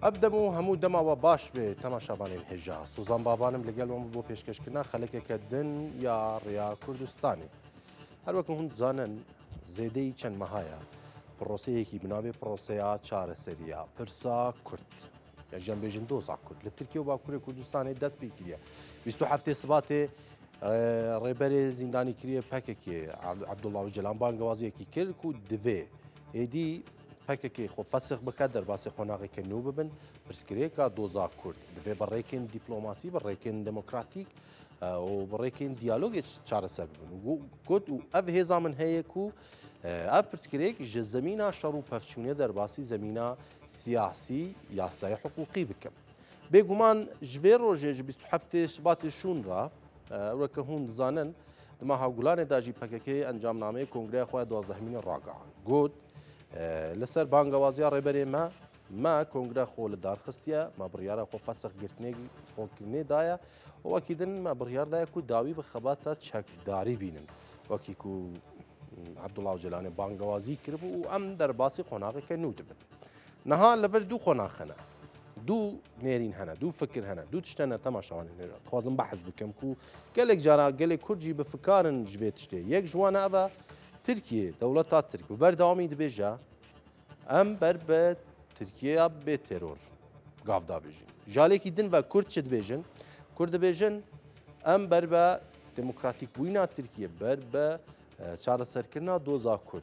ئەبدەم و هەموو دەماوە باش بێ تەماشاوانین هێژا سوزان بابانم لەگەڵەوەم بۆ پێشکەشکردنا خەلکێکە دن یا ڕیا کوردستانی هەروەکو هەموو دزانن زێدەی چەند مەهایە پرۆسەیەکی بناوێ پرۆسەیە چارەسەریە پرسا کورد یا ژەمبێژن دۆزا کورد لە تورکیە و باکووری کوردستانی دەست پێ کردە 27 سباتێ ڕێبەرێ زیندانی کردە پەکێکی عەبدوڵڵا ئۆجەلان بانگەوازیەکی کرد و divê êdî pekekê xwe fesix bike derbasî xwenageke nû bibin pirsgirêka doza Kurd divê bi rêkên dîplomasî bi rêkên demokratîk û bi rêkên diyalogê çareser bibin got û ev hêza min heye ku ev pirsgirêk ji zemîna şer û pevçûnê derbasî zemîna siyasî yasayê hiqûqî bikin bêguman ji vê rojê ji 27 Şibatê şûn re weke hûn dizanin di meha Gulanê de jî pekekê encamnameyê kongreya xwe 12 ragihan got لەسەر بانگەوازیە ڕێبەرێ me کۆنگرە خۆ لە دارخستیە me biryara xwe fesix girtinê xۆkirinê daye wekî din me biryar daye ku dawî bi xebata çekdarî bînin wekî ku Abdullah Öcalanê bangewazî kiribû û em derbasî xwenageke nû dibin niha li vir dû xwenag hene dû nêrîn hene dû fikir hene dû tişt hene temaşawanê nêre dixwazim behez bikim ku gelek cara gelek Kurd jî bi fikarin ji vê tiştê yek ji wan e ev e Tirkiye dewleta Tirk bi berdewamî dibêje em ber bi Tirkiyeya bê teror gav dabêjin jalekî din ve Kurd çi dibêjin Kurd dibêjin em ber bi demokratîkbûyîna Tirkiye ber bi çareserkirina doza Kurd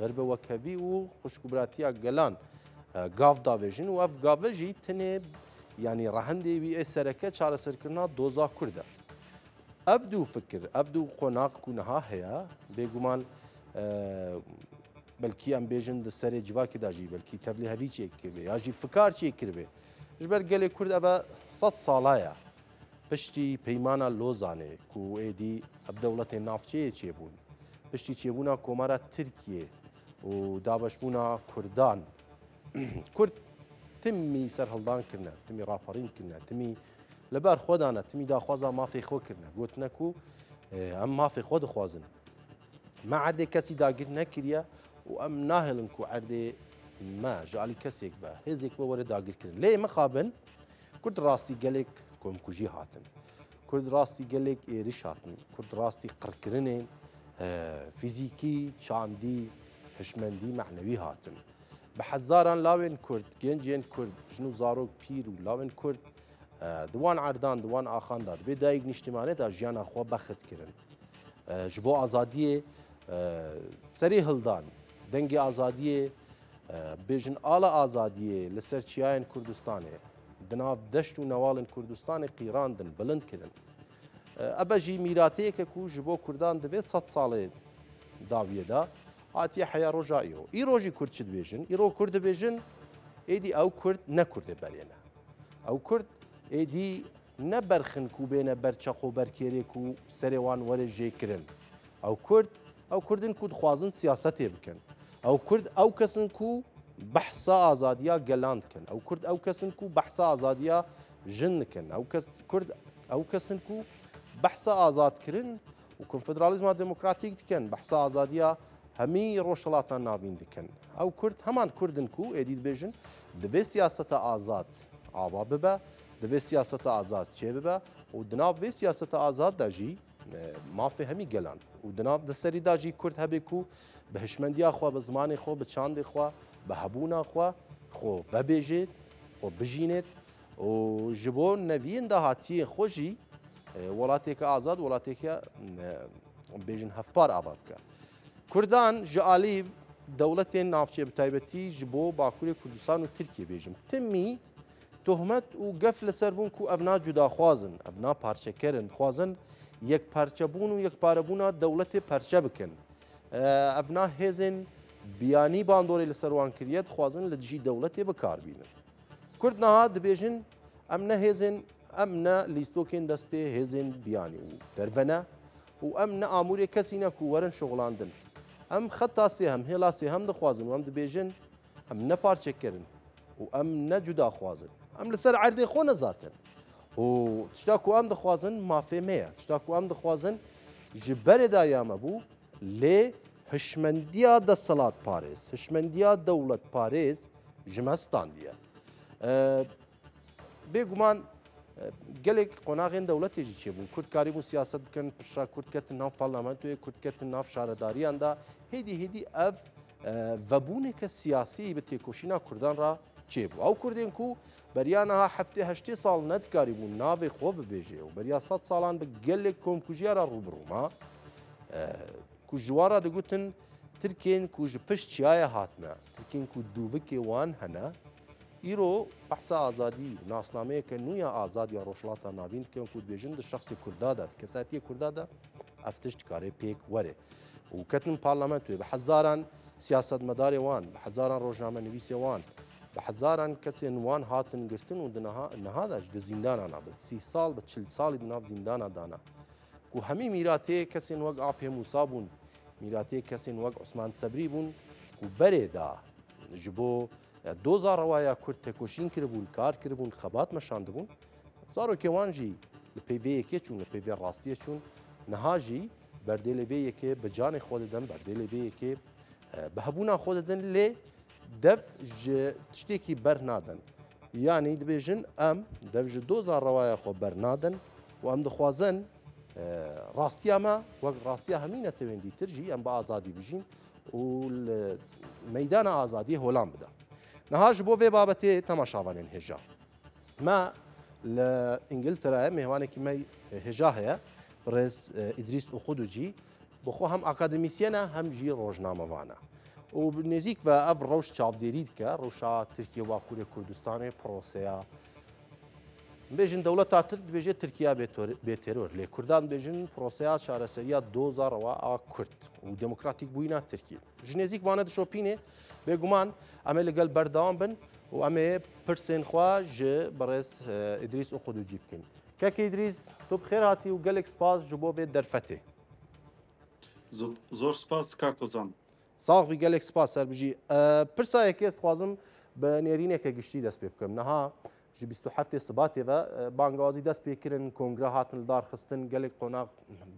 ber bi wekevî û xuşkûbiratiya gelan gav dabêjin û ev gave jî tinê yanî rehendê wî ê sereke çareserkirina doza Kurd e ev dû fikir ev dû xwenaq ku niha heye bêguman belkî em bêjin di serê civakê de jî belkî tevlî hevî çê kiribe ya jî fikar çê kiribe ji ber gelê Kurd ev 100 sala ye piştî peymana Lozanê ku êdî ev dewletên navçeyê çêbûn piştî çêbûna komara Tirkiye û dabeşbûna Kurdan Kurd timî serhildan kirine timî raperîn kirine timî li ber xwe dane timî daxwaza mafê xwe kirine gotine ku em mafê xwe dixwazin me erdê kesî dagir nekiriye û em nahêlin ku erdê me ji alî kesêk be hêzek be were dagirkirin lê mixabin Kurd rastî gelek komkujî hatin Kurd rastî gelek êriş hatin Kurd rastî qirkirinên fîzîkî çandî hişmendî mehnewî hatin bi hezaran lawên Kurd gencên Kurd jin û zarok pîr û lawên Kurd di wan erdan di wan axan da divê dayîk niştimanê da jiyana xwe bexit kirin ji bo azadiyê serê hildan dengê azadiyê bêjin ala azadiyê li ser çiyayên Kurdistanê di nav deşt û newalên Kurdistanê qîrandin bilind kirin ev jî mîrateyeke ku ji bo Kurdan divê 100 salê dawiye da hatiye heya roja îro îro jî Kurd çi dibêjin îro Kurd dibêjin êdî ew Kurd ne Kurdê berê ne ew Kurd êdî ne berxin ku bêne ber çeq û berkêrê ku serê wan were jêkirin ew Kurdin ku dixwazin siyasetê bikin ew Kurd ew kesin ku behsa azadiya gelan dikin ew Kurd ew kesin ku behsa azadiya jin dikin Kurd ew kesin ku behsa azadkirin û konfederalîzma demokratîk dikin behsa azadiya hemî rojhilatan navîn dikin ew Kurd heman Kurdin ku êdî dibêjin divê siyaseta azad ava bibe divê siyaseta azad çê bibe û di nav vê siyaseta azad de jî mafê hemî gelan û di nav di serî da jî Kurd hebe ku bi hişmendiya xwe bi zimanê xwe bi çandê xwe bi hebûna xwe xwe vebêjêt xwe bijînêt û ji bo neviyên dahatiyê xwe jî welateke azad welateke bêjin hevpar ava bike Kurdan ji alî dewletên navçe bi taybetî ji bo Bakurê Kurdistan û Tirkiye bêjim timî tohmet û gef li ser bûn ku ev na cudaxwazin ev na parçekerin dixwazin yekparçebûn û yekparebûna dewletê perçe bikin ev na hêzên biyanî bandorê li ser wan kiriye dixwazin li dijî dewletê bikarbînin Kurd niha dibêjin em ne hêzên em ne lîstokên destê hêzên biyanî û derve û em ne amûrê kesî ne ku werin şoxlandin em xeta sêhem hêla sêhem dixwazin û em dibêjin em ne parçekerin û em ne cudaxwazin em li ser erdê xwe nezatin û tişta ku em dixwazin mafê me ye tişta ku em dixwazin ji berê da ya me bû lê hişmendiya desthilat parêz hişmendiya dewlet parêz ji me standiye بێگومان gelek qonağên dewletê jî çêbûn. Kurd karîbûn siyaset bikin, pişta Kurd ketin nav parlamentoyê, Kurd ketin nav şaredariyan da hêdî hêdî ev vebûneke siyasî bi têkoşîna Kurdan ra çêbû. Ew Kurdên ku beriya niha heftê heştê sal nedikarîbûn navê xwe bibêje û beriya sed salan bi gelek komkujiya ra rûbirûma ku ji wan re digotin Tirkiyên ku ji pişt çiyaya hatine, Tirkiyên ku dûvikê wan hene, îro behsa azadî nasnameyeke nû ya azadiya Rojhilata Navîn dikin ku dibêjin di şexsê Kurda de, di kesatiyê Kurda de ev tişt dikare pêk were. û ketin parlamentoyê bi hezaran siyasetmedarê wan, bi hezaran rojnamenivîsê wan, bi hezaran kesên wan hatin girtin û di niha de ji di zîndanan bi 30 sal bi 40 salî di nav zîndana dana. Ku hemî mîratê kesên wek Apê Musa bûn, mîratê kesên wek Osman Sebrî bûn ku berê da ji bo doza rewaya Kurd têkoşîn kiribûn, kar kiribûn, xebat meşandibûn. Zarokê wan jî li pêvê yekê çûn, li pêvê rastiyê çûn, niha jî berdê lê vê yekê bi canê xwe didin, berdê lê vê yekê bi hebûna xwe didin lê dev ji tiştekî bernadin. Yani dibêjin em dev ji doza rewaya xwe bernadin û em dixwazin rastiya me wek rastiya hemî netewendîtir jî em bi azadî bijîn û li meydana azadiyê holan bida. Niha ji bo vê babetê temaşavanên hêja. Me li İngiltereyê mêhwanekî me hêja heye, Birêz İdrîs Oxudu cî bi xwe hem akademîsyen e hem jî rojnamevan e. û nêzik ve ev rewş çavdêrî dike, rewşa Tirkiye Bakurê Kurdistanê proseya bêjin dewleta Tirk dibêje Tirkiya bêteror. Lê Kurdan bêjin proseya çareseriya doza rewa a Kurd û demokratîk bûyîna Tirkiye. Ji nêzik vane dişopînê bêguman em ê li gel berdewam bin û em ê pirsên xwe ji Birêz İdrîs Oxudu cî bikin. Kekê İdrîs, tu bi xêr hatî û gelek spas ji bo vê derfetê. Zor spas Kakozan. Sağ bî gelek spas serbijî. Pirsa yekê ez dixwazim bi nêrîneke giştî dest pê bikim. Niha ji 27 Sibatê ve bangazî dest pê kirin, kongre hatin li darxistin, gelek qonaq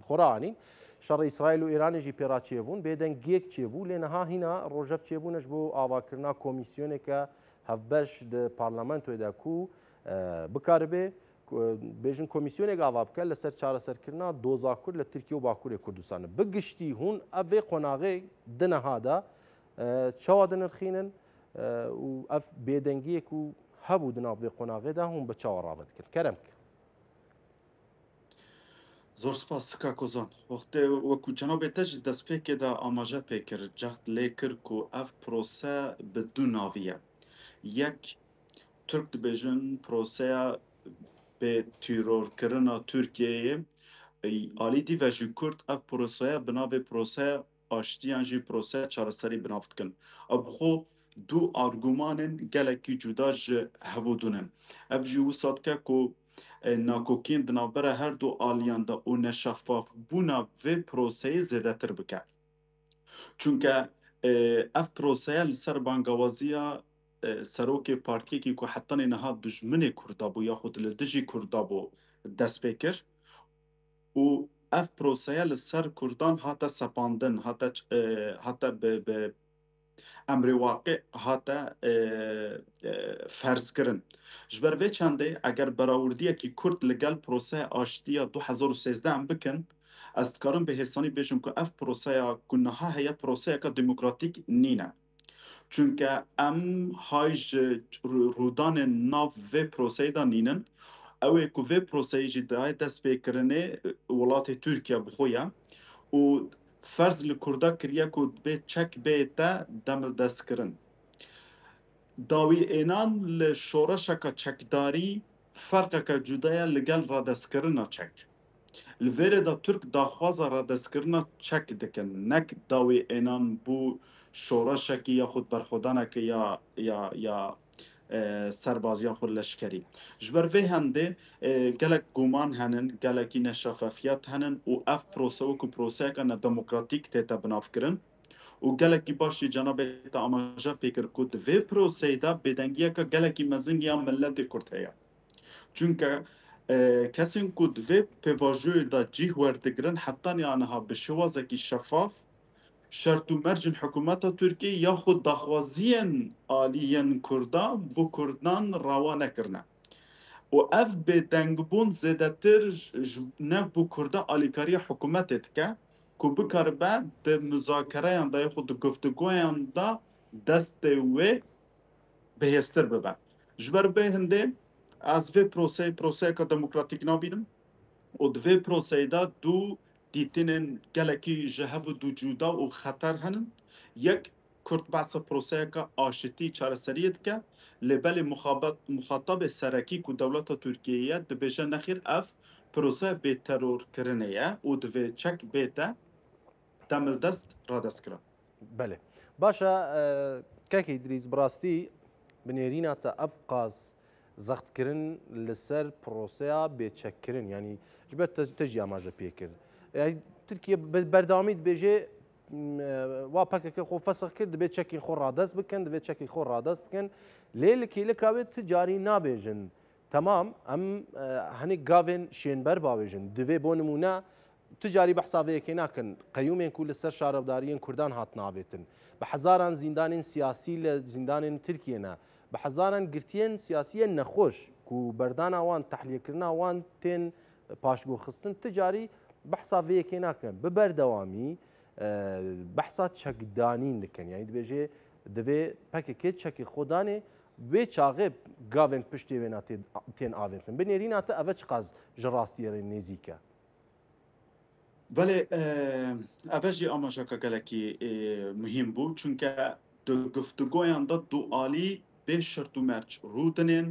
xwe ra anîn. Şerê İsraîl û Îranê jî pêra çêbûn, bêdengiyek çêbû, lê niha hîna rojev çêbûne ji bo avakirina komîsyoneke hevbeş di parlamentoyê de ku bikaribe bêjin komîsyonek ava bike li ser çareserkirina doza Kurd li Tirkiye û Bakurê Kurdistanê. Bi giştî hûn ev vê qonağê di niha de çawa dinirxînin û ev bêdengiyek û hebû di nav vê qonağê de hûn bi çawa rave dikin. Kerem ke. Zor spas Kakozan. Wextê wekû cenabê te ji destpêkê de amaje pê kir, cext lê kir ku ev prose bi du navî ye. Yek, Türk dibêjin proseya bê tîrorkirina Tirkiyeyê alî ve ji Kurd ev proseya bi navê proseya aştiyan jî proseya çareserî binav dikin. Ev bi xwe du argûmanên gelekî cuda ji hevû dûnin. Ev jî wisa dike ku nakokîn di navbera her du aliyan de û neşeffafbûna vê proseyê zêdetir bike. Çunke ev proseya li ser bangewaziya serokê partiyekî ku hetanê niha dijminê Kurda bû yaxud li dijî Kurda bû dest pê kir û ev proseya li ser Kurdan hate sepandin, hate bi emrê waqî hate ferzkirin. Ji ber vê çandê eger berawirdiyekî Kurd li gel proseya aştiya 2013 bikin, ez dikarim bi hêsanî bêjim ku ev proseya ku niha heye proseyeka demokratîk nîne. Çunke em hay ji rûdanên nav vê proseyê de nînin, ew ê ku vê proseyê jî daye dest pêkirinê welatê Tirkiye bi xwe ye û ferz li Kurda kiriye ku bê çek bê te demil destkirin. Dawîênan li şoreşeka çekdarî ferqeke cuda ye li gel radestkirina çek. Li vêrê de Türk daxwaza radestkirina çek dikin, nek dawîênan bû şoreşekî yaxud berxwedanekî ya serbaziya xwe leşkerî. Ji ber vê hendê gelek guman henin, gelekî neşefafiyet henin û ev prose wekû proseyeka nedemokratîk tête binavkirin û gelekî baş jî cenabê te amaje pê kir ku di vê proseyê de bêdengiyeka gelekî mezin ya milletê Kurd heye. Çunke kesên ku di vê pêvajoyê de cih werdigirin hetan ya niha bi şewazekî şeffaf شرط و مرج حکومت ترکیه یا خود داخوازیان آلیان کردان بو کردان روا نکرنه و اف به دنگبون زیادتر نه بو کرده آلیکاری حکومت که که بکار بعد ده مذاکره دا خود گفتگوی دا دست و بهستر ببن جبر به هنده از وی پروسه که دموکراتیک نبینم و دوی پروسه دا دو دیتنین گلکی جهو دو جودا و خطر هنن یک کرد بحث پروسه که آشتی چارەسەریت که لبل مخاطب سرکی که دولت ترکیه دبیجه نخیر اف پروسه به ترور کرنه و دوی چک بیتا تمل دست را دست کرن. بله باشە کاکی دریز بڕاستی بنێریناتە ئەف قاز زەختکردن لەسەر پرۆسەیە بێچەکردن ینی ژبەر تەژی ئاماژە پێکرد تورکیە بەردەوامی دەبێژێ وا پەکەکە خۆ فەسخ کرد دەبێت چەکی خۆ ڕادەست بکەن دەبێت چەکی خۆ ڕادەست بکەن لێ لە کاوێت تجاری نابێژن تەمام ئەم هەنێک گاوێن شێنبەر باوێژن دەبێ بۆ نمونە تجاری بەحساوەیەکی ناکەن قەیومێک و لەسەر شارەوداریان کوردان هاتناوێتن بە حەزاران زیندانین سیاسی لە زیندانین تورکیەنە بە حەزاران گرتیان سیاسیە نەخۆش و بەرداناوان تەحلیەکردناوان تێن پاشگۆخستن تجاری بەحساوەیەکی ناکەن ببەردەوامی بەحسا چەکدانین دەکەن یانی دەبێژێ دەبێ پەکێکێت چەکی خۆدانێ بێ چاغێ گاوێن پشتێ وێنا تێن ئاوێتن بنێریناتە ئەvە چ قاز ژە ڕاستیەرە نێزیکە بله اوجی آماجا که گلکی مهم بود چون که گفتگویان دا دو عالی به شرط و مرج رودنین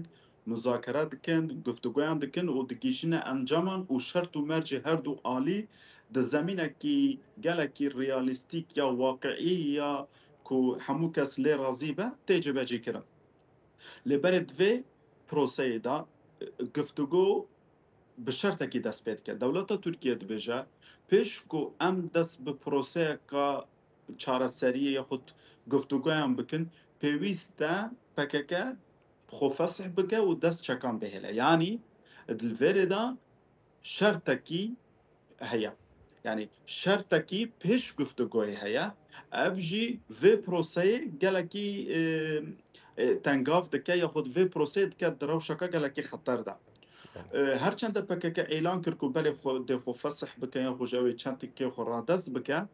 مذاکره دکن گفتگویان دکن و دگیشن انجامان و شرط و مرج هر دو عالی ده زمینه که گلکی ریالیستیک یا واقعی یا که همو کس لی رازی به تجربه جی کرن لبرد دوی پروسه دا گفتگو به شرط که دست پید که دولت ترکیه دبیجه پیش کو ام دست به پروسه که چارەسەری یا خود گفتگویان بکن پیوسته پککه خو فسح بکه و دست چکان بهله یعنی دلوری دا شرطکی هیا یعنی شرطکی پیش گفتگوی هیا ابجی و پروسه گلکی تنگاف دکه یا خود و پروسه دکه دروشکه گلکی خطر ده هرچند پکه اعلان کرد که بله خود خو فسح بکن یا خوجوی چند که خو رادز بکن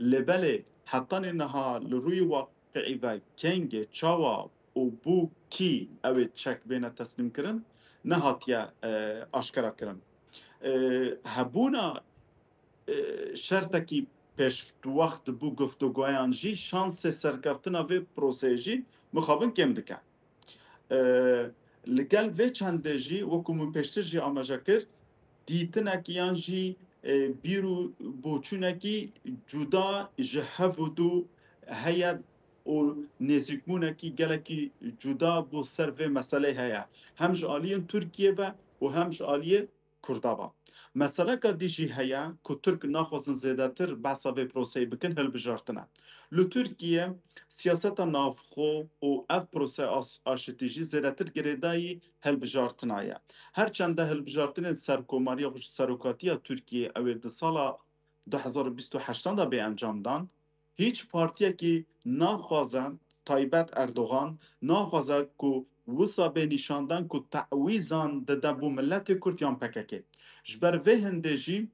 لبله حتی انها لروی واقعی و کنگ چاوا و بو کی اوی چک بینه تسلیم کرن نهاتیه آشکارا کرن هبونا شرطکی پیش وقت بو گفتگویان جی شانس سرکفتنا و پروسه جی مخابن کم دکن لگل و چنده جی وکو من پیشتر جی آماجا کرد دیتنکی یان جی بیرو بوچونکی جدا جهو دو هیا و نزیکمونکی گلکی جدا بو سر و مسئله هیا همش آلیه ترکیه و همش آلیه کردابا مسئله که دیجی هیا که ترک ناخوازن زیادتر بحثا به پروسه بکن هل بجارتنه لو ترکیه سیاست نافخو و اف پروسه آشتیجی زیادتر گریدایی هل بجارتنایه هرچند هل بجارتن سرکوماری و سروکاتی ترکیه اوی ده سال 2028 دا به انجام دان هیچ پارتیه که ناخوازن تایبت اردوغان ناخوازه که وسا به نشاندن که تعویزان ده دبو ملت کردیان پککه جبر و هندجی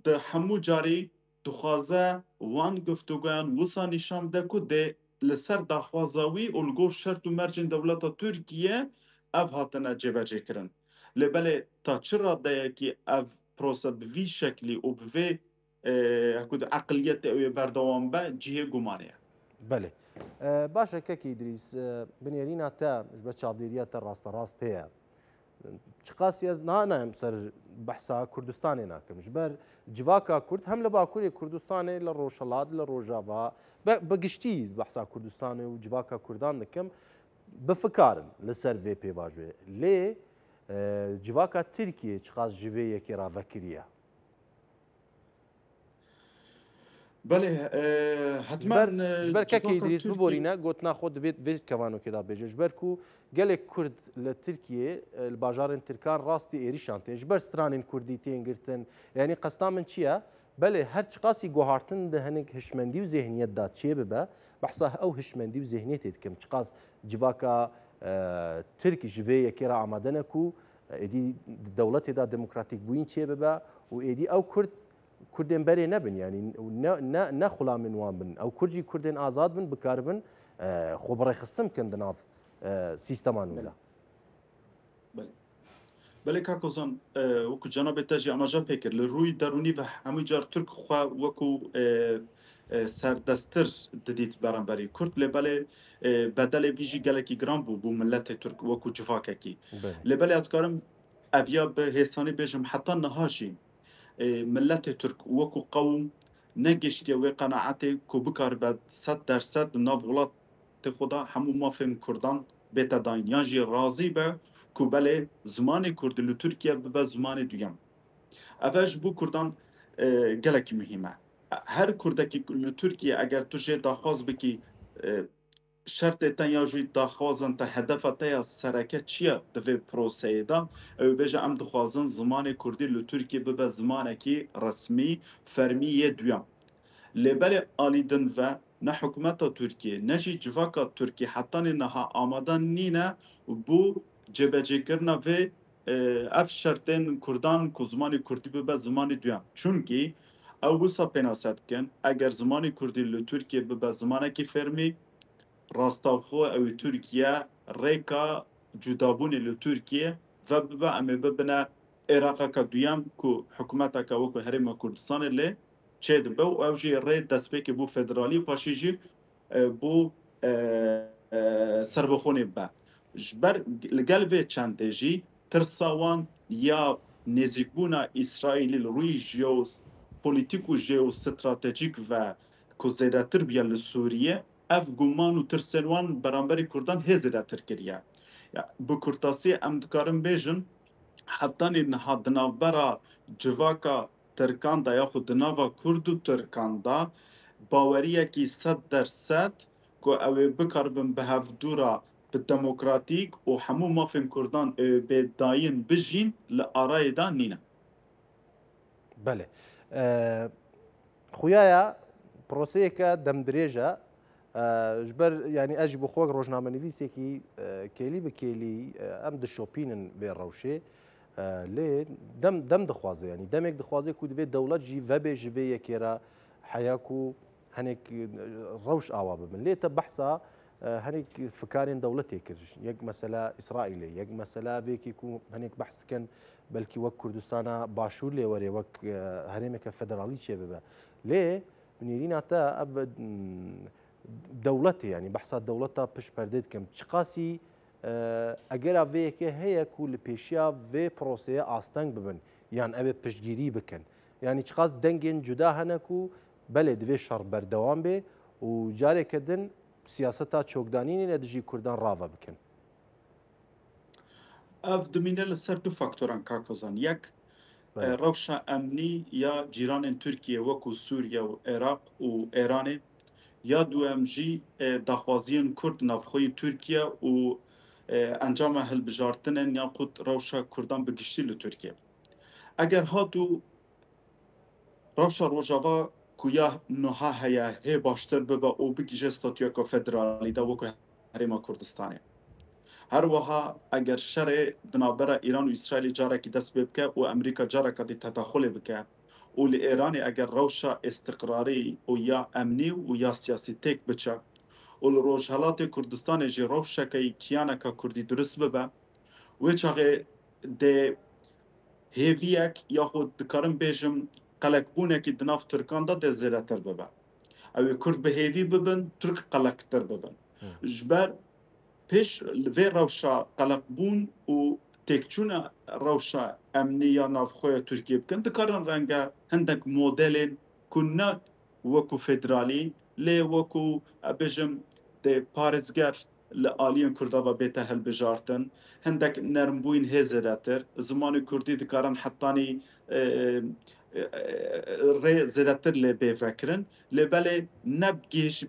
ده همو جاری دخوازه وان گفتگویان وسا نشان ده که ده لسر دخوازاوی الگو شرط و مرجن دولت ترکیه اف هاتنه جبه جه کرن لبله تا چرا ده که اف پروسه بوی شکلی و بوی عقلیت اوی بردوان به جیه گمانه بله باشە کەکی دریس بنێریناتە ژبە چاودێریاتە ڕاستە ڕاست هەیە چ قاسی ئەز نانایم سەر بەحسا کوردستانی ناکەم ژبەر جیواکە کورد هەم لە باکووری کوردستانی لە ڕۆژهەڵات لە ڕۆژاوا بەگشتی بەحسا کوردستانی و جیواکە کوردان دەکەم بفکارن لەسەر vê pêvajoyê lê civaka Tirkiye çi qas ji vê yekê re vekiriye بله حتما ji ber kekê Îdrîs biborîne gotina xwe divê vê kevanokê da bêje ji ber ku gelek Kurd li Tirkiyê li bajarên Tirkan rastî êrişan tên ji ber stranên Kurdî tên girtin yanî qesda min çi ye بله هر چقاسی گوهارتن ده هنگ هشمندی و ذهنیت داد چیه ببه بحثا او هشمندی و ذهنیت کم چقاس جواکا ترک جوی یکی را آماده نکو ایدی دولت دا دموکراتیک بوین چیه ببه و ایدی او کردن بری نبن یعنی نه خلامن وان بن او کرجی کردن آزاد بن بکاربن خبره خستم کندناف سیستمان ولا بله کاکوزان وکو جناب تاجی آماجا پیکر لروی درونی و همه جار ترک خوا وکو سردستر ددیت برانبری کرد لبله بدل ویژی گلکی گران بو ملت ترک وکو جفاکه کی لبله از کارم اویا به حسانی بجم حتی نهاشی ملت ترک وکو قوم نگشتی و قناعت کو بکار بد 100% ناو ولات خدا همو مافهم کردان بیتا داین جی راضی به کو بله زمان کرد ل ترکیه به زمان دویم اوش بو کردان گلکی مهمه هر کردکی ل ترکیه اگر تو جه داخواز بکی شرط تا یا جوی داخوازن تا هدف تا یا سرکه چیه دوی پروسه دا او بیجه ام دخوازن زمان کردی ل ترکیه به زمان کی رسمی فرمی دویم لبل آلیدن و نه حکومت ترکیه نه جی جواکا ترکیه حتی نها آمادن نینه بو جبهه کرنا و اف شرطن کردان کو زمان کردی به زمان دویم چونکی او بوسا پناست کن اگر زمان کردی ل ترکیه به زمان کی فرمی راستاخو او ترکیه ریکا جدابون ل ترکیه و به امه ببنه عراق کا دویم کو حکومت کا وکو هرم کردستان له چه دبه و او جی ری دسپیک بو فدرالی پاشی جی بو سربخونی به جبر لگل و چند جی ترساوان یا نزیکبونا اسرائیل روی جیو پولیتیک و جیو استراتژیک و کو زیادتر بیا لسوریه اف گمان و ترسلوان برانبری کردان هزیدتر کریه بو کرتاسی ام دکارم بیجن حتی نها دنابرا جواکا ترکان دا یا خود ناوا کرد و ترکان دا باوریه کی 100% که اوی بکاربن به هفدورا به دموکراتیک و همو مافین کردان به داین بجین لآرای دا نینه بله خویایا پروسه که دم درێژە جبەر ینی ئەژی بۆ خۆک ڕۆژنامە نوویسێکی کێلی بە کێلی ئەم دشۆپینن بێ ڕەوشێ لێ دەم دەخوازێ ینی دەمێک دەخوازێک و دەبێت دەوڵەت ژی ڤەبێ ژێ یەکێرە حەیاک و هەنێک ڕەوش ئاوا ببن لێتە بەحسا هەنێک فکارێن دەوڵەتێ کرد یەک مەسەلا ئیسرائیلێ یەک مەسەلا بێکی و هەنێک بەحس دکەن بەلکی وەک کوردستانە باشوور لێوەرێ وەک هەرێمێکە فەدرالی چێ ببە لێ بنێریناتە دەوڵەتێ ینی بەحسا دەوڵەتە پشت پەردەی دکەم چ قاسی ئەگەرا vەیەکێ هەیە و لە پێشیا vê پرۆسەیە ئاستەنگ ببن یان ئەوێ پشتگیری بکەن ینی چ قاس دەنگێن جودا هەنەک و بەلێ دەوێ شەڕ بەردەوام بێ و جارێکەدن سیاسەتا چۆکدانینی لە دژی کوردان ڕاوە بکەن اف دمینه لسر دو فاکتوران کاکوزان یک روشا امنی یا جیران ترکیه وکو سوریه و عراق و ایران یا دو امجی دخوازیان کرد نافخوی ترکیه و انجام هلبجارتنن یا خود روشا کردان بگشتی لترکیه اگر ها دو روشا روژاوا کویا نوها هیا هی باشتر ببا او بگیجه ستاتیو که فدرالی دا وکو حریما کردستانه هر وها اگر شر دنابرا ایران و اسرائیل جاره کی دست ببکه و امریکا جاره که تدخل بکه و ایران اگر روشا استقراری و یا امنی و یا سیاسی تک بچه و روشالات کردستان جی روشا که کیانه که کردی درست ببه و چاقه ده هیویک یا خود دکارم بیجم قلقبونه که دناف ترکان ده زیرتر ببه او کرد به هیوی ببن ترک قلقتر ببن جبر پیش لوی روشا قلق بون و تکچون روشا امنی یا نافخوی ترکیه بکن دکارن رنگه هندک مدلین کنه وکو فدرالی لی وکو بجم ده پارزگر لآلیان کرده و بیته هل بجارتن هندک نرمبوین هزداتر زمان کردی دکارن حتانی ری زیادتر لی بفکرن لی بله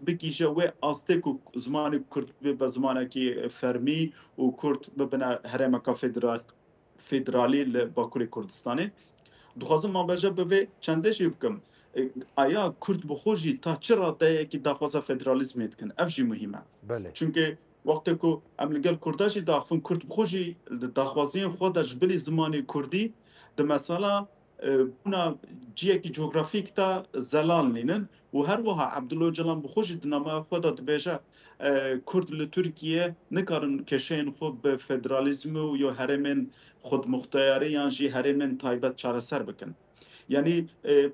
بگیشه و آستیک و زمان کرد به زمانی که فرمی و کرد ببنه هرم که فدرالی لی باکوری کردستانی دخوازم ما بجا به چندشی بکم آیا کورد بخوجی تا چه رادەیە کی داخوازە فدرالیزمê dikin ev jî muhîm e بله çünkü wextê ku em li gel Kurda jî daxivin Kurd bixwî di daxwaziyên xwe de ji bilî zimanê Kurdî di mesela bûna ciyekî coğrafîk de zelal nînin û her wiha Ebdullah Öcalan bixwe jî di nameya xwe de dibêje Kurd li Tirkiye nikarin keşeyên xwe bi federalizmê û ya herêmên xwedmuxteyarî yan jî herêmên taybet çareser bikin. Yani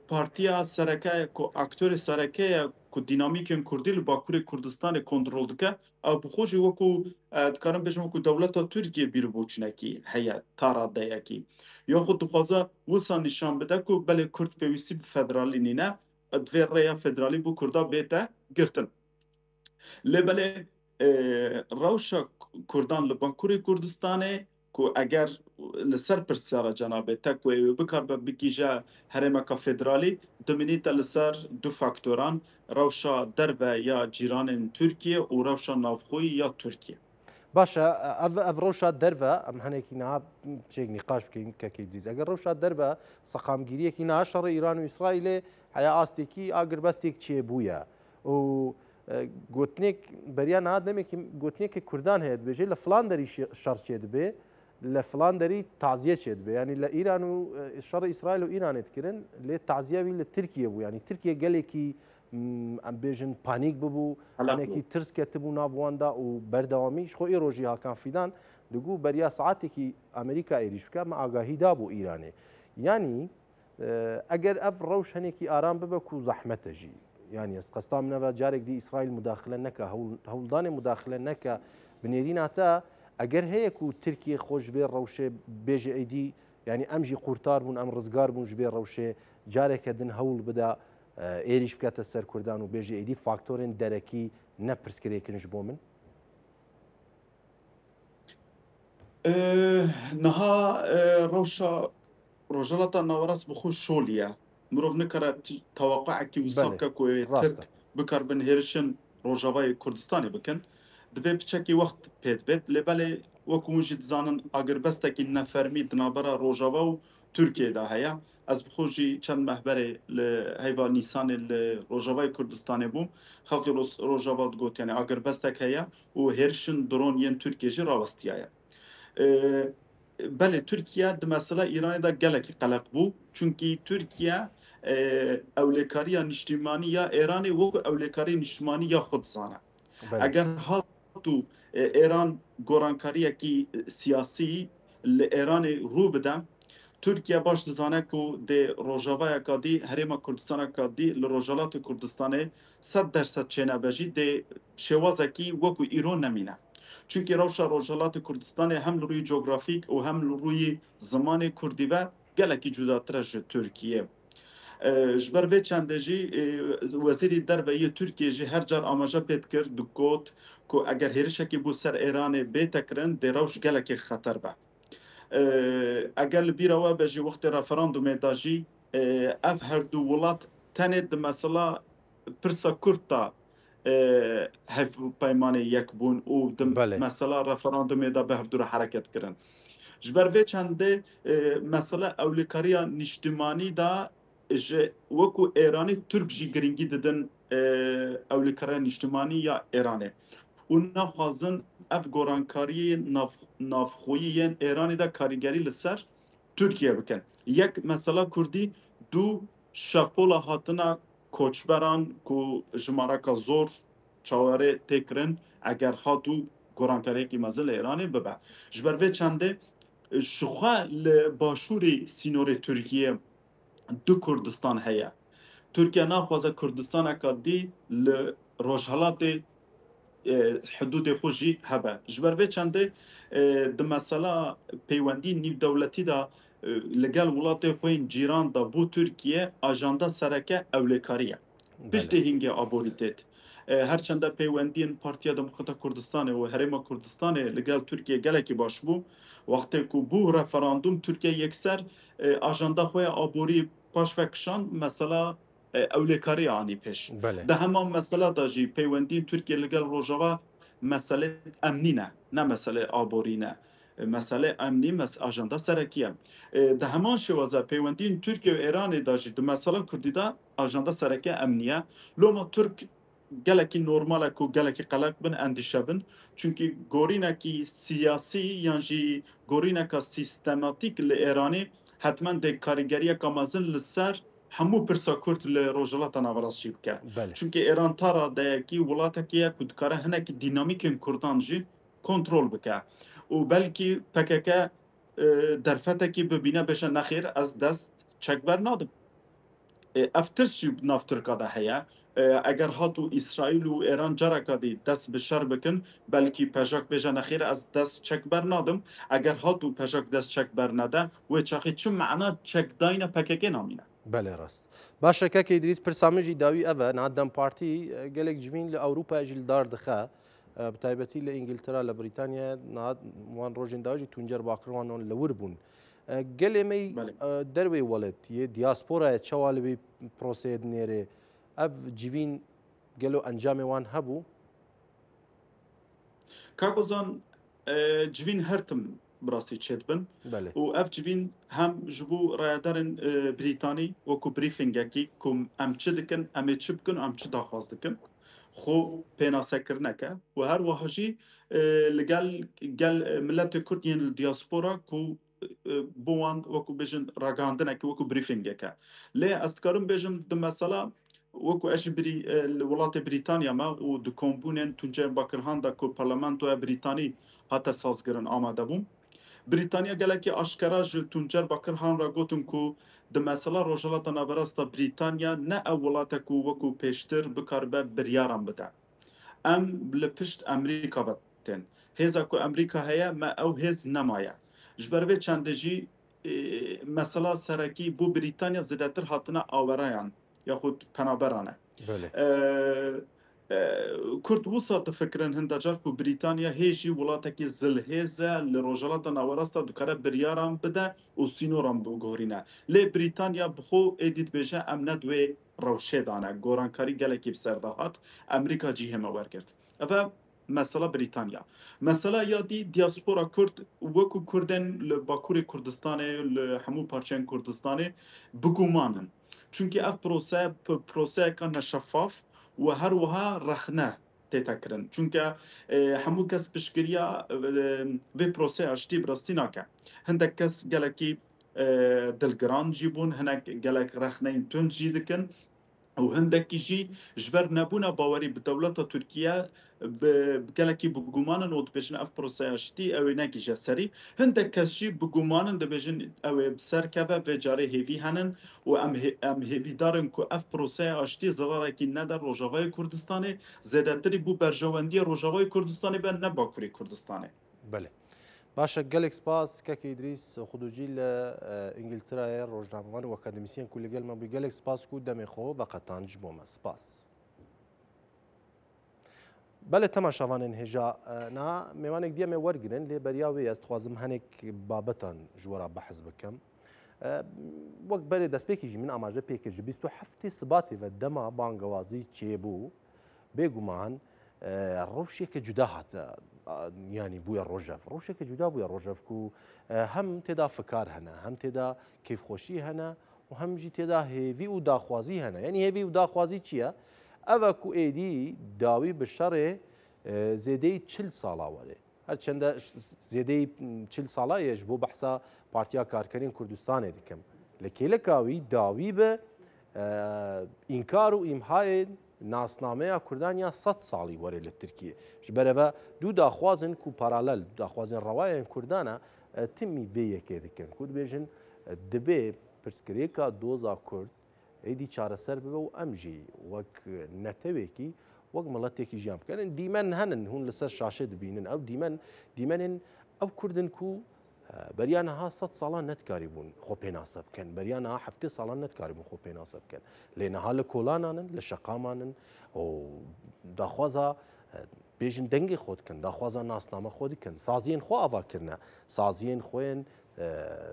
partiya serekaya ku aktörê serekaya ku dînamîkên Kurdî li Bakurê Kurdistanê kontrol dike ew bi xwe jî wekû dikarin bêjin wekû dewleta Tirkiye bîrbûçinekî heye ta radeyekî. Ya xwe dixwaze wisa nîşan bide ku belê Kurd pêwîstî bi federalî nîne divê rêya federalî bû Kurda bête girtin. Lê belê rewşa Kurdan li Bakurê Kurdistanê ku eger li ser pirsyara cenabê te ku ew bikar be bigîje herêmeka federalî dimînîte li ser du faktoran rewşa derve ya cîranên Tirkiye û rewşa navxwî ya Tirkiye. باشە ئەڤ ڕەوشات دەربە ئەم هەنێکی نا شێک نیقاش بکەین کەکی دیز ئەگەر ڕەوشات دەربە سەقامگیریەکی ناشەڕی ئیران و ئیسرائیلێ هەیە ئاستێکی ئاگربەستێک چێ بووە و گوتنێک بەریان هات نەمێکی گوتنێکی کوردان هەیە دبێژێ لە فلان دەری شەڕ چێ دەبێ لە فلان دەری تازیە چێ دەبێ ینی لە ئیران و شەڕی ئیسرائیل و ئیرانێتکردن لێ تازیاوی لە تورکیە بوو ینی تورکیە گەلێکی ئەم بێژن پانیک ببوو هەنێکی ترس کەتبوو ناواندا و بەردەوامیش خۆی ڕۆژی هاکانفیدان دەگو بەریا سعاتێکی ئەمریکا ئێریش بکە مە ئاگاهیدا بۆ ئیرانێ ینی ئەگەر ئەف ڕەوش هەنێکی ئارام ببە و زەحمەتەژی ینی ئەسقەستا منەوە جارێک دی ئیسرائیل مداخلە نەکە هەوڵدانی مداخلە نەکە بنێریناتە ئەگەر هەیەک و تورکیە خۆش بێ ڕەوشێ بێژە ئەیدی ینی ئەمژی قورتار بوون ئەم ڕزگار بوون ژبێ ڕەوشێ جارێکە دن هەوڵ بدا ئێریش بکاتە سەر کوردان و بێژە ئەیدی فاکتۆرێن دەرەکی نەپرسکرێکنش بۆ من نها rewşa rojhilata nawerast bi xwe şoliye mirov nikare tewaqeekî wisa bike ku Tirk bikar bin hêrişin Rojavayê Kurdistanê bikin divê piçekî wext pêt bêt lê belê wekû hûn jî dizanin agirbestekî nefermî di navbera Rojava û Tirkiyê de heye ez bi xwe jî çend mehberê li heyva Nîsanê li Rojavayê Kurdistanê bûm xelkê Rojava digot yani agirbestek heye û hêrişin dron yên Tirkiye jî rawestiyaye. Belê Tirkiye di mesela İranê de gelekî qeleq bû çünkü Tirkiye ewlêkariya niştimanî ya Îranê wekû ewlêkarî niştimanî ya xwe dizane. Eger hatû Îran gorankariyekî siyasî li Îranê rû bide Tirkiye baş dizane ku dê rojavayeka dî herêma Kurdistaneka dî li Rojhilatê Kurdistanê 100% çênebejî dê şêwazekî wekû îro nemîne. Çünkü rewşa Rojhilatê Kurdistanê hem li rûyî coğrafîk û hem li rûyî zimanê Kurdî ve gelekî cudatir e ji Tirkiye. Ji ber vê çendê jî Wezîrî Derveyê Tirkiye jî her car amaja pê dikir digot ku eger hêrişekî bû ser Îranê bête kirin dê rewş gelekî xeter be. Eger li bîra we be jî wextê referandumê da jî ev her du welat tenê di mesela pirsa Kurd da hevpeymanê yek bûn û di mesela referandumê da bi hevdû re hereket kirin. Ji ber vê çendê mesela ewlêkariya niştimanî da ji wekû Îranî Türk jî giringî didin ewlêkariya niştimanî ya Îranê. û naxwazin ev gorankariyên navxwî yên Îranê de karîgerî li ser Tirkiye bikin. Yek mesela Kurdî du şepola hatina koçberan ku ji maraka zor çawarê tê kirin eger hatû gorankariyekî mezin li Îranê bibe. Ji ber vê çendê ji xwe li başûrê sînorê Tirkiye du Kurdistan heye. Tirkiye naxwaze Kurdistaneka dî li Rojhilatê hududê xwe jî hebe. Ji ber vê çendê di mesela peywendî nîvdewletî da li gel welatê xwe yên cîran da bû Tirkiye ajanda sereke ewlêkarî ye. Piştî hingê aborîtêt. Her çende peywendiyên Partiya Demokrata Kurdistanê û Herêma Kurdistanê li gel Tirkiye gelekî baş bû. Wextê ku bû referandum Tirkiye yekser ajanda xwe ya aborî paş vekişand mesela ewlêkariya anî pêş. Di heman mesela da jî peywendiyên Tirkiye li gel Rojava meselê emnî ne, ne meselê aborî ne. مسئله امنی آجندا سرکیه ده همان شوازه پیوندین ترکیه و ایران داجی ده مسئله کردی دا آجندا سرکی امنیه لوما ترک gelekî normal e ku gelekî qelek bin endişe bin çünkü gorînekî siyasî yan jî gorîneka sîstematîk li Îranê hetmen de karîgeriyeka mezin li ser hemû pirsa Kurd li Rojhilata Navras jî bike. بله Çünkü Îran tara dayekî welatekî ye ku dikare hinekî dînamîkên Kurdan jî kontrol bike. û belkî PKK derfetekî bibîne bêje nexêr ez dest çekber nadim. Ev tirs jî nav Tirka de heye. Eger hatû İsraîl û Êran careka dî dest bi şer bikin belkî pejak bêje nexêr ez dest çekber nadim. Eger hatû pejak dest çekber nede wê çaxî çi mena çekdayîna PKK namîne. بله راست باشه که ادریس پرسامجی داوی اوه نادم پارتی گلک جوین ل اروپا جیل دار دخه بتایبەتی لە ئینگلترا لە بریتانیا وان ڕۆژین داواژی تونجەر باکڕوانەوە لەور بوون gelêmey derwê welêtiye diasporaya çawa li vê proseyê dinêrê ev civîn gelo encamê wan hebû Kakozan civîn her tim birastî çêdibin û ev civîn hem ji bo rayadarên Brîtanî wekû brîfingekî ku em çi dikin em ê çi bikin em çi daxwaz dikin xwe pênasekirneke û her wiha jî li gel milletê Kurd yên li diaspora ku bo wan wekû bêjin ragihandinekî wekû brîfingeke. Lê ez dikarim bêjim di mesela wekû ez jî li welatê Brîtanya me û di kombûnên tunceyên Bakirhan da ku Parlamentoya Brîtanî hate sazkirin amade bûm. Brîtanya gelekî aşkera ji tuncer Bakirhan re gotin ku di mesela Rojhilata Navras da Brîtanya ne ew welate ku wekû pêştir bikaribe biryaran bide. Em li pişt Emerîka ve tên. Hêza ku Emerîka heye me ew hêz nemaye. Ji ber vê çendê jî mesela serekî bû Brîtanya zêdetir hatine awerayan yaxud penaberan e. Kurd wisa difikirin hindecar ku Brîtanya hê jî welatekî zilhêz e li Rojhilata Navras da dikare biryaran bide û sînoran bigorîne. Lê Brîtanya bi xwe êdî dibêje em ne divê rewşê dane. Gorankarî gelekî bi ser de hat, Emerîka cî hême wergirt. Ev mesela Brîtanya. Mesela ya dî diaspora Kurd wekû Kurdên li Bakurê Kurdistanê li hemû parçeyên Kurdistanê bigumanin. Çünkü ev proseyeka neşeffaf û her wiha rexne tête kirin. Çünkü hemû kes piştgiriya vê proseya ji tî bi rastî nake. Hindek kes gelekî dilgiran jî bûn, hinek gelek rexneyên tund jî dikin û hindekî jî ji ber nebûna bawerî bi dewleta Tirkiye gelekî bigumanin û dibêjin ev proseya ji tî ew ê nekîje serî. Hindek kes jî bigumanin dibêjin ew ê bi ser keve vê carê hêvî henin û em hêvîdarin ku ev proseya ji tî zirarekî nede Rojavayê Kurdistanê zêdetirî bû berjewendiya Rojavayê Kurdistanê be ne Bakurê Kurdistanê. Bele. باشە gelek spas kekê İdrîs xudûcî li İngilterayê rojnamevan û akademîsyen ku li gel me bû gelek spas ku demê xwe veqetan ji bo me spas. Belê temaşavanên hêja na mêvanek diye me wergirin lê beriya wê ez dixwazim hinek babetan ji wera behez bikim. Wek berê destpêkî jî min amaje pêkir ji 27 Sibatê ve dema bangewazî çêbû bêguman rewşeke cuda hate yanî bûye rojev. Rewşeke cuda bûye rojev ku hem têda fikar hene, hem têda kêfxweşî hene û hem jî têda hêvî û daxwazî hene. Yanî hêvî û daxwazî çi ye? Ev e ku êdî dawî bi şerê zêdeyî 40 sala were. Her çende zêdeyî 40 sala ye ji bo behsa Partiya Karkerên Kurdistanê dikim. Li kêleka wî dawî bi înkar û îmhayên nasnameya Kurdan ya 100 salî were li Tirkiye. Ji ber ve du daxwazin ku paralel daxwazên rewayên Kurdan e timî vê yekê dikin. Ku dibêjin divê pirsgirêka doza Kurd êdî çareser bibe û em jî wek netewekî wek miletekî jiyan bikin. Dîmen henin hûn li ser şaşê dibînin ew dîmenên ew Kurdin ku beriya niha 100 salan netkarî bûn xwe pênase bikin. Beriya niha 7 salan netkarî bûn xwe pênase bikin. Lê niha li kolananin, li şeqamanin û daxwaza bêjin dengê xwe dikin, daxwaza nasname xwe dikin. Saziyên xwe ava kirine. Saziyên xwe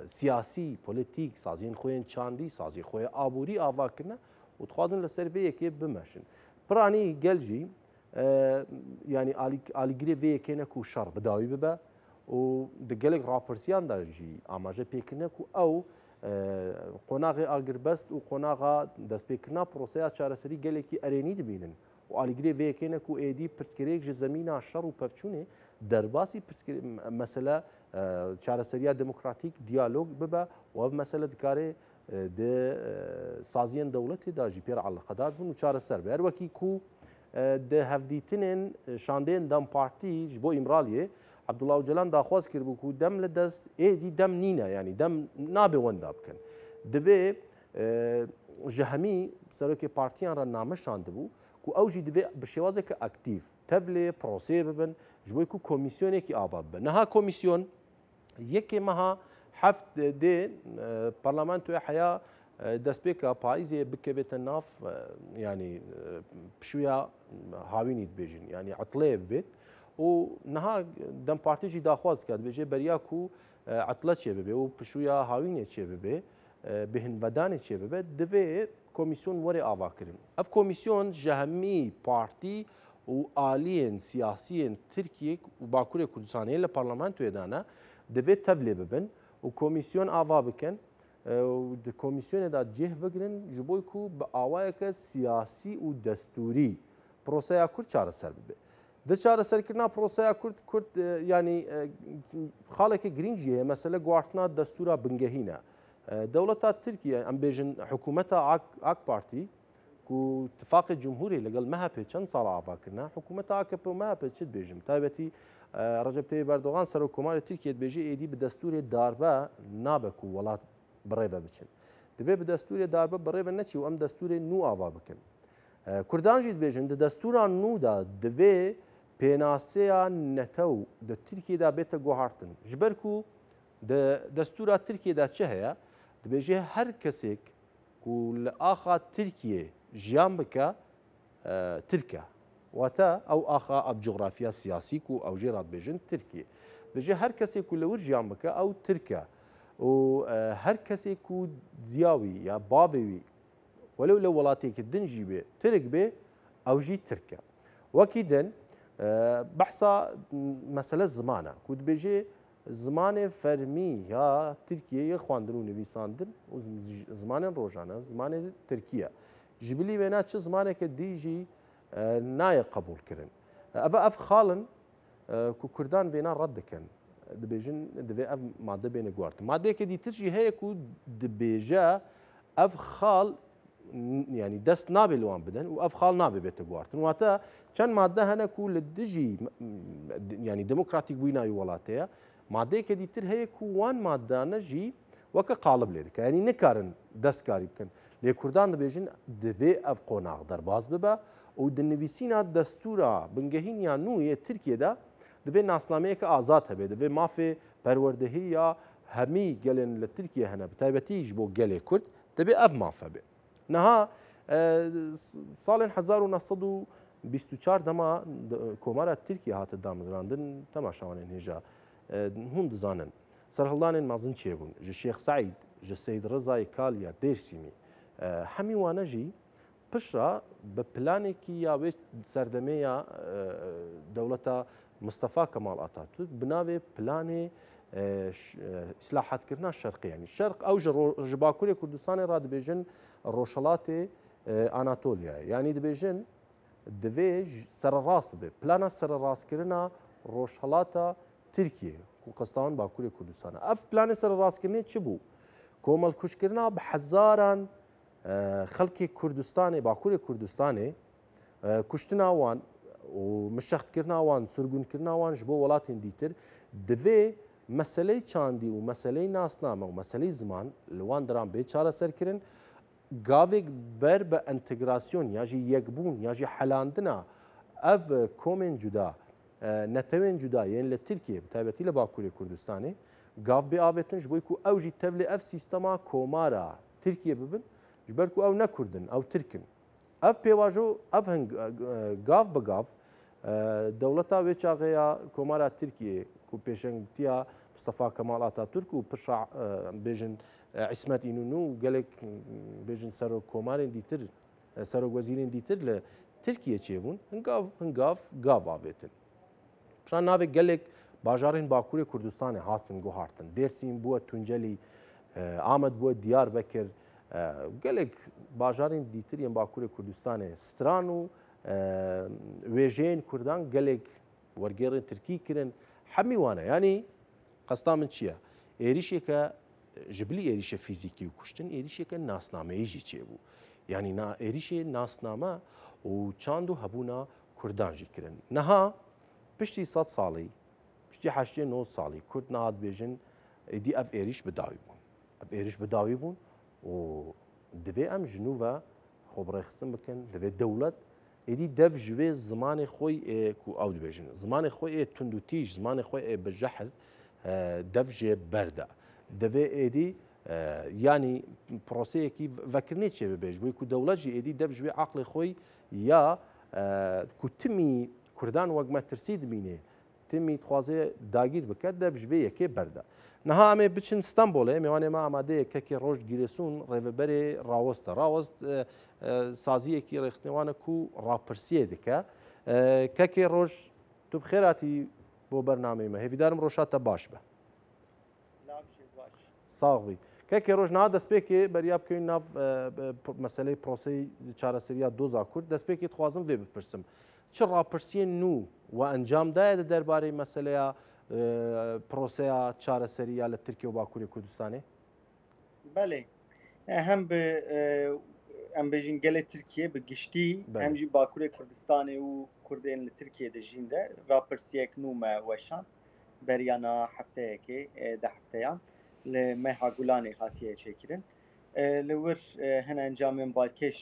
siyasî, polîtîk, saziyên xwe çandî, saziyê xwe aborî ava kirine û dixwazin li ser vê yekê bimeşin. Piranî gel jî yanî alîgirê vê yekê ne ku şer bi dawî bibe و دگەلێک راپرسیاندا ژی ئاماژە پێکردنە و ئەو قۆناغی ئاگربەست و قۆناغا دەستپێکردنا پرۆسەیە چارەسەری گەلێکی ئەرێنی دبینن و ئالیگرێ vêyekênek û êdî pirsgirêk ji zemîna şer û pevçûnê derbasî mesele çareseriya demokratîk diyalog bibe û ev mesele dikare di saziyên dewletê da jî pêr eleqedar bûn û çareser be. Her wekî ku di hevdîtinên şandeyên dempartî ji bo İmraliyê Abdullah Öcalan daxwaz kirbû ku dem li dest êdî dem nîne yanî dem nabe wenda bikin. Divê ji hemî serokê partiyan re name şandibû ku ew jî divê bi şêwazeke aktif tevlê proseyê bibin ji bo ku komîsyonekî ava bibe. Niha komîsyon yekê meha heft dê parlamentoya heya destpêka payîzê bikevête nav yanî pişûya hawînî dibêjin yanî etleyê bibêt û niha dempartî jî daxwaz dike dibêje beriya ku etla çê bibe û pişûya hawînê çê bibe bihînvedanê çê bibe divê komisyon were ava kirin. Ev komisyon ji hemî partî û aliyên siyasiyên Tirkiye û Bakurê Kurdistanê li parlamentoyê de ne divê tevlê bibin û komisyon ava bikin û di komisyonê de cih bigirin ji bo ku bi awayeke siyasî û destûrî proseya Kurd çareser bibe. Di çareserkirina proseya Kurd yanî xaleke girîng jî heye mesele guartina destûra bingehîne. Dewleta Tirkiye em bêjin hikûmeta AK Partî ku tifaqê Cumhurî legel MHP çend sala ava kirine hikûmeta AKP û MHP çi dibêjim taybetî Recep Tayyip Erdogan Serokkomarê Tirkiye dibêje êdî bi destûrê darbe nabe ku welat birêve biçin. Divê bi destûrê darbe birêve neçî û em destûrê nû ava bikin. Kurdan jî dibêjin di destûra nû da divê pênaseya netew di Tirkiye de bête guhartin. Ji ber ku di destûra Tirkiye de çi heye dibêje her kesêk ku li axa Tirkiye jiyan bike Tirk e. Wata ew axa ev coğrafiya siyasî ku ew jê radibêjin Tirkiye. Dibêje her kesê ku li wir jiyan bike ew Tirk e. û her kesê ku ziya wî ya bavê wî welew li welatekî din jî bê Tirk bê ew jî Tirk e. Wekî din behsa mesele ziman e ku dibêje zimanê fermî ya Tirkiyeyê xwandin û nivîsandin û zimanên rojane zimanê Tirkiye. Ji bilî wêne çi zimaneke dî jî naye qebûl kirin. Ev xalin ku Kurdan vêna red dikin. Dibêjin divê ev madde bêne guhartin. Maddeyeke dîtir jî heye ku dibêje ev xal yani dest nabe li wan bidin û ev xal nabe bête guhartin. Wata çend madde hene ku li dijî yani demokratîk bûyina welatê ye maddeyeke dîtir heye ku wan maddane jî weke qalib lê dike. Yani nikarin destkarî bikin. Lê Kurdan dibêjin divê ev qonax derbas bibe û di nivîsîna destûra bingehîniya nû yê Tirkiye'de divê nasnameyeke azad hebe. Divê mafê perwerdehî ya hemî gelên li Tirkiye hene bi taybetî ji bo gelê Kurd divê ev maf hebe. Niha salên 1924 dema Komara Tirkiye hate damizrandin temaşawanên hêja hûn dizanin. Serhildanên mezin çêbûn ji Şêx Seîd ji Seyd Rezayê Kaliya Dêrsimî hemî wane jî pişra bi planekî ya wê serdemeya dewleta Mustafa Kemal Atatürk bi navê planê îslahatkirina şerqî yanî şerq ew ji Bakurê Kurdistanê ra dibêjin Roşelatê Anatolyayê. Yani dibêjin divê sererast bibe. Plana sererastkirina Roşelata Tirkiye ku qestawan Bakurê Kurdistanê. Ev planê sererastkirinê çi bû? Komelkuşkirina bi hezaran xelkê Kurdistanê, Bakurê Kurdistanê kuştina wan û mişextkirina wan, surgûnkirina wan ji bo welatên dîtir divê meseleyê çandî û meseleyê nasname û meseleyê ziman li wan diran bê çareserkirin gavêk ber bi entegrasyon ya jî yekbûn ya jî helandina ev komên cuda netewên cuda yên li Tirkiye bi taybetî li Bakurê Kurdistanê gav bê avêtin ji bo ku ew jî tevlê ev sîstema komara Tirkiye bibin ji ber ku ew ne Kurdin ew Tirkin. Ev pêvajo ev gav bi gav dewleta wê çaxê ya Komara Tirkiye ku pêşengtiya Mustafa Kemal Atatürk û pişa bêjin İsmet İnönü û gelek bêjin serokkomarên dîtir serokwezîrên dîtir li Tirkiye çêbûn hingav gav avêtin. Pişa navê gelek باژارên Bakurê Kurdistanê hatin guhartin. Dêrsîn bûye Tuncelî, Amed bûye Diyarbekir, gelek bajarên dîtir yên Bakurê Kurdistanê stran û wêjeyên Kurdan gelek wergêrên Tirkî kirin. Hemî wan e. Yanî qesta min çi ye? Êrişeke ji bilî êrişe fîzîkî û kuştin, êrişeke nasnameyî jî çêbû. Yanî êrişê nasname û çand û hebûna Kurdan jî kirin. Niha piştî 100 salî, piştî 89 salî Kurd nehat bêjin êdî ev êriş bi dawî bûn. Ev êriş bi dawî bûn û divê em ji nû ve xwe birêxistin bikin, divê dewlet êdî dev ji vê zimanê xwe ê ku ew dibêjin. Zimanê xwe ê tund û tîj, zimanê xwe ê bi jehr dev jê berda. Divê êdî yanî proseyekî vekirnê çê bibêj. Bûyî ku dewlet jî êdî dev ji vê aqlê xwe ya ku timî Kurdan wek me tirsî dimîne, timî dixwaze dagîr bike, dev ji vê yekê berda. Niha em ê biçin Stenbolê, mêvanê me amadeyê kekê roj Giresun rêveberê rawest e. Rawest saziyekî rêxistinê wan e ku rapirsiyê dike. Kekê roj tu bi xêr hatî bo bernameyê me. Hêvîdarim roşa te baş be. Sağ bî. Kekê roj niha destpêkê beriya bikevin nav meseleyê proseyê çareseriya doza Kurd, destpêkê dixwazim vê bipirsim. Çi rapirsiyên nû we encam daye di derbarê meseleya proseya çareseriya li Tirkiye û Bakurê Kurdistanê? Belê. Hem bi em bêjin gelê Tirkiye bi giştî hem jî Bakurê Kurdistanê û Kurdên li Tirkiye de jîn de rapirsiyek nû me weşand beriya na hefteyekê de hefteyan li Meha Gulanê hatiye çêkirin. Li wir hin encamên balkêş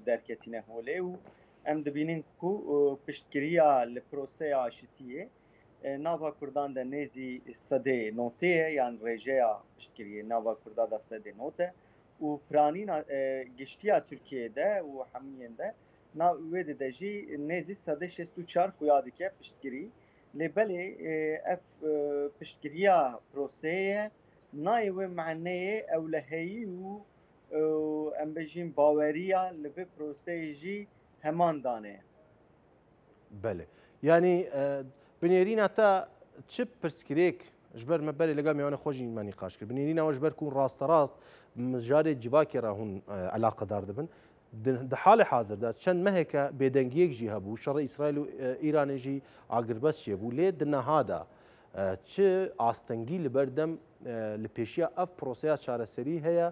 derketîne holê û em dibînin ku piştgiriya li proseya aşitiyê nava Kurdan de nêzî sedê notê ye yan rêjeya piştgiriyê nava Kurda da sedê not e û piranîna giştiya Tirkiyeyê û hemiyên de nav wê de jî nêzî sedê şêst û çar xuya dike piştgirî. Lê belê ev piştgiriya proseyê nayê wê meعنeyê ewleheyî û em bêjin baweriya li vê proseyê jî heman dane. Belê. Yanî binêrîna te çi pirsgirêk ji ber me belê legal mêvanê xwe jî me nîqaş kir. Binêrîna we ji ber ku rasterast mijarê civakê re hûn elaqedar dibin. Di halê hazir de çend meheke bêdengiyek jî hebû, şerê İsraîl û Îranê jî agirbest çêbû. Lê di niha de çi astengî li ber dem li pêşiya ev proseya çareserî heye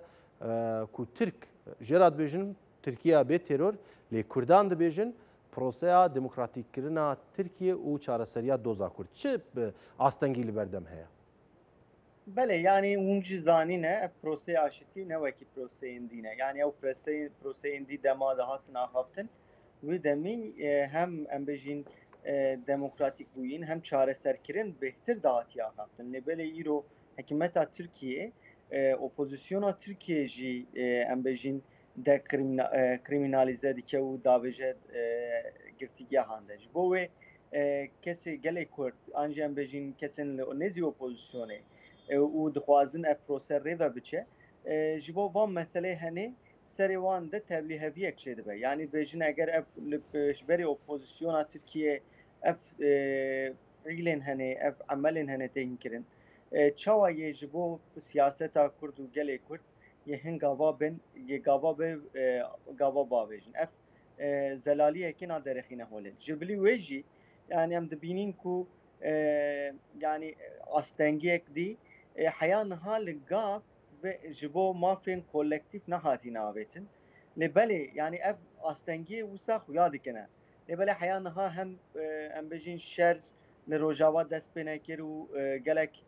ku Tirk jê re dibêjin Tirkiya bê teror, lê Kurdan dibêjin proseya demokratîkkirina Tirkiye û çareseriya doza Kurd. Çi astengî li ber dem heye? Belê yanî hûn jî zanîne ev proseya aşitî ne wekî proseyên dî ne. Yani ew proseyên dî dema de hatin axaftin. Wê demî hem em bêjin demokratîk bûyîn hem çareserkirin bêhtir de hatiye axaftin. Lê belê îro hikûmeta Tirkiye opozisyona Tirkiye jî em bêjin de kriminalize dike û davêje girtîgehan de. Ji bo wê kesê gelê Kurd an jî em bêjin kesên li nêzî opozisyonê û dixwazin ev prose rêve biçe ji bo van meselê henê serê wan de tevlîheviyek çê dibe. Yani bêjin eger ev ji berê opozisyona Tirkiye ev fiilên henê ev emelên henê tên kirin çawa yê ji bo siyaseta Kurd û gelê Kurd yê hin gava bin yê gava be gava bavêjin. Ev zelaliyekê na derexîne holê. Ji bilî wê jî yani em dibînin ku yani astengiyek dî heya niha li gav ve ji bo mafên kolektîv nehatîne avêtin. Lê belê yani ev astengiyê wisa xuya dikine. Lê belê heya niha hem em bêjin şer li rojava dest pê nekir û gelek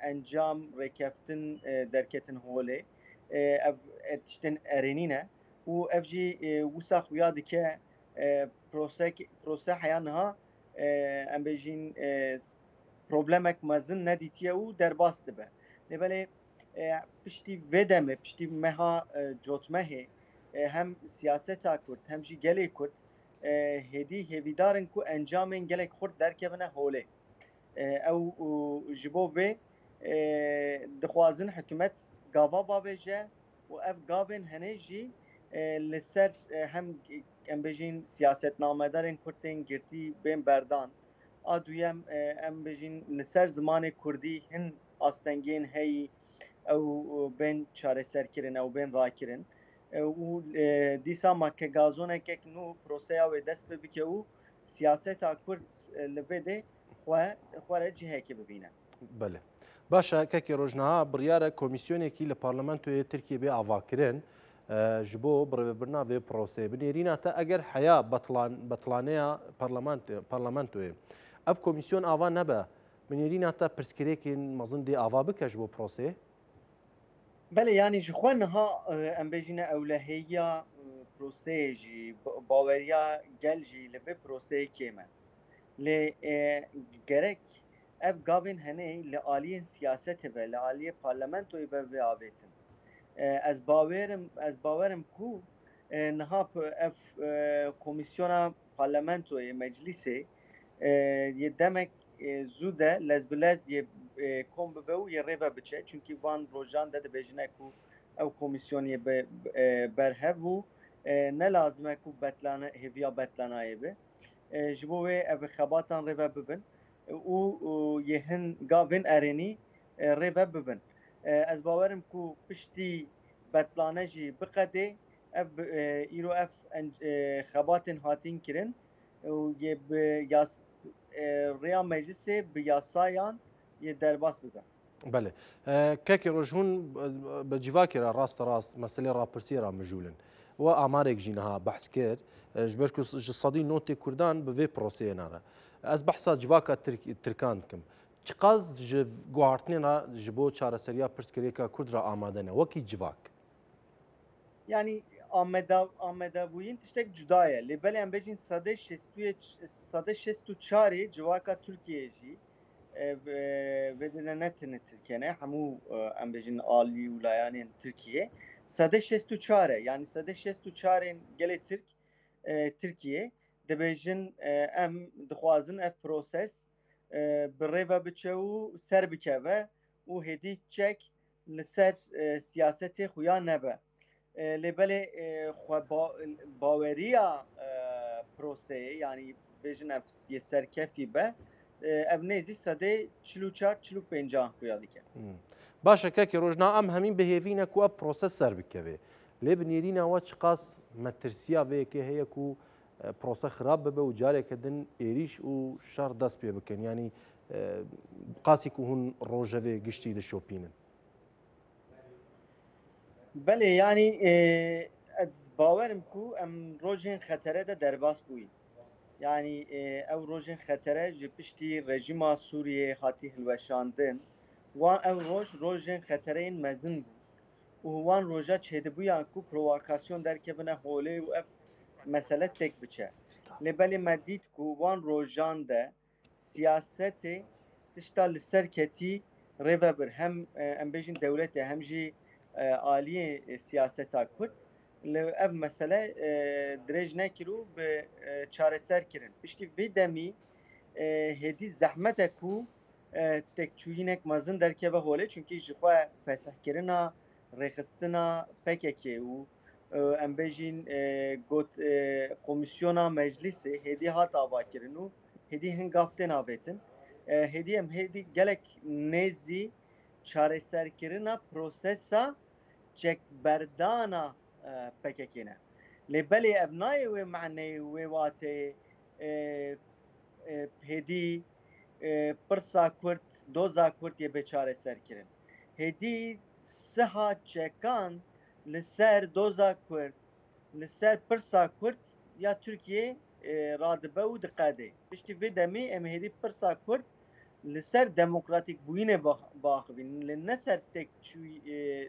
encam rêkeftin derketin holê. Ev tiştên erênî ne û ev jî wisa xuya dike prose heya niha em bêjin problemek mezin nedîtiye û derbas dibe. Lê belê piştî vê demê piştî meha cotmehê hem siyaseta Kurd hem jî gelê Kurd hêdî hêvîdarin ku encamên gelek Kurd derkevine holê. Ew ji bo vê dixwazin hikûmet gava bavêje û ev gavên henê jî li ser hem em bêjin siyasetnamedarên Kurd tên girtî bên berdan ادویم ام بجین لسر زمان کردی هن آستنگین هی او بین چاره سرکرین او بین راکرین و دیسا ما که گازونه که نو پروسه و دست ببکه او سیاست کرد لبده و خوره جهه که ببینه. بله. باشە کەکی ڕۆژنەها بڕیارە کۆمیسیۆنێکی لە پارلەمانتۆیە ترکیە بێ ئاواکردن ji bo birêvebirina vê proseyê binêrîna te eger heya betlanêya parlamentoyê ev komîsyon ava nebe binêrîna te pirsgirêkên mezin dê ava bike ji bo proseyê? بله یعنی ji xwe niha em bêjîne ewleheya proseyê jî baweriya gel jî li vê proseyê kêm e. Lê gerek ev gavên henê li aliyên siyasetê ve li aliyê parlamentoyê ve vê avêtin. Ez bawerim ku niha ev komisyona parlamentoyê meclisê yê demek zû de lez bi lez yê kom bibe û yê rêve biçe çünkü van rojan de dibêjine ku ew komisyon yê berhev û ne lazim e ku hêviya betlanayê be ji bo wê ev xebatan rêve bibin û yê hin gavên erênî rêve bibin. Ez bawerim ku piştî betlane jî biqedê ev îro ev xebatên hatin kirin û yê bi rêya meclisê bi yasayan yê derbas bibe. Belê. Kekê roj hûn bi civakê re rast rast meselê rapirsiyê re mijûlin. We amarek jî niha behs kir ji ber ku ji sedî notê Kurdan bi vê proseyê nare. Ez behsa civaka Tirkan dikim. Çiqas ji guhartinê re ji bo çareseriya pirsgirêka Kurd re amade ne wekî civak? Yani amedabûyîn tiştek cuda ye. Lê belê em bêjin sedê şêst û çarê civaka Tirkiyeyê jî vêdine ne tune Tirkiye hemû em bêjin alî û layanên Tirkiye sedê şêst û çar e. Yani sedê şêst û çarên gelê Tirkiye dibêjin em dixwazin ev proses bi rêve biçe û ser bikeve û hêdî çek li ser siyasetê xuya nebe. Lê belê baweriya proseyê yani bêjin ev yê serkeftî be ev nêzî sedê 44-45 xuya dike. Başa kekê rojna em hemîn bihêvîne ku ev proses ser bikeve. Lê binêrîna we çiqas metirsiya vê yekê heye ku prose xirab bibe û careke din êrîş û şer dest pê bikin. Yani qasî ku hûn rojevê giştî dişopînin. Belê yani ez bawerim ku em rojên xetere de derbas bûyîn. Yani ew rojên xetere ji piştî rejima Sûriyê hatî hilweşandin wan ew rojên xetereyên mezin bû û wan roja çêdibûyan ku provokasyon derkevine holê û ev mesele têk biçe. Lê belê me dît ku wan rojan de siyasetê tişta li ser ketî rêve bir hem em bêjin dewletê hem jî aliyê siyaseta Kurd li ev mesele dirêj nekir û bi çareser kirin. Piştî vê demî hêdî zehmete ku têkçûyînek mezin derkeve holê çünkü ji xwe fesehkirina rêxistina PKK û em bêjin komisyona meclisê hêdî hat avakirin û hêdî hin gav tên avêtin. Hêdî gelek nêzî çareserkirina prosesa çekberdana PKK ne. Lê belê ev nayê wê meعنeyê wê watê hêdî pirsa Kurd doza Kurd yê bêçareser kirin. Hêdî siha çekan li ser doza Kurd li ser pirsa Kurd ya Tirkiye radibe û diqede. Piştî vê demê em hêdî pirsa Kurd li ser demokratîk bûyînê baxivîn li ne ser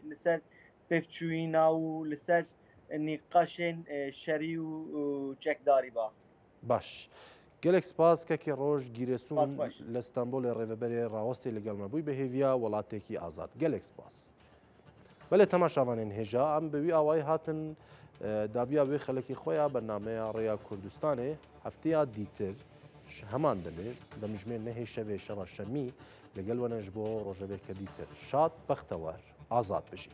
li ser pevçûyîna û li ser nîqaşên şerî û çekdarî ba. Baş. Gelek spas kekê roj Gîresûn li Stenbolê rêveberê rawestê li gel me bûy bi hêviya welatekî azad. Gelek spas. Belê temaşavanên hêja em bi wî awayî hatin daviya wê xelekî xwe ya bernameya Rêya Kurdistanê hefteya dîtir ji heman dilê demijmêr nehê şevê şeva şemî li gel we ne ji bo rojeveke dîtir. Şad bextewar azad bijî.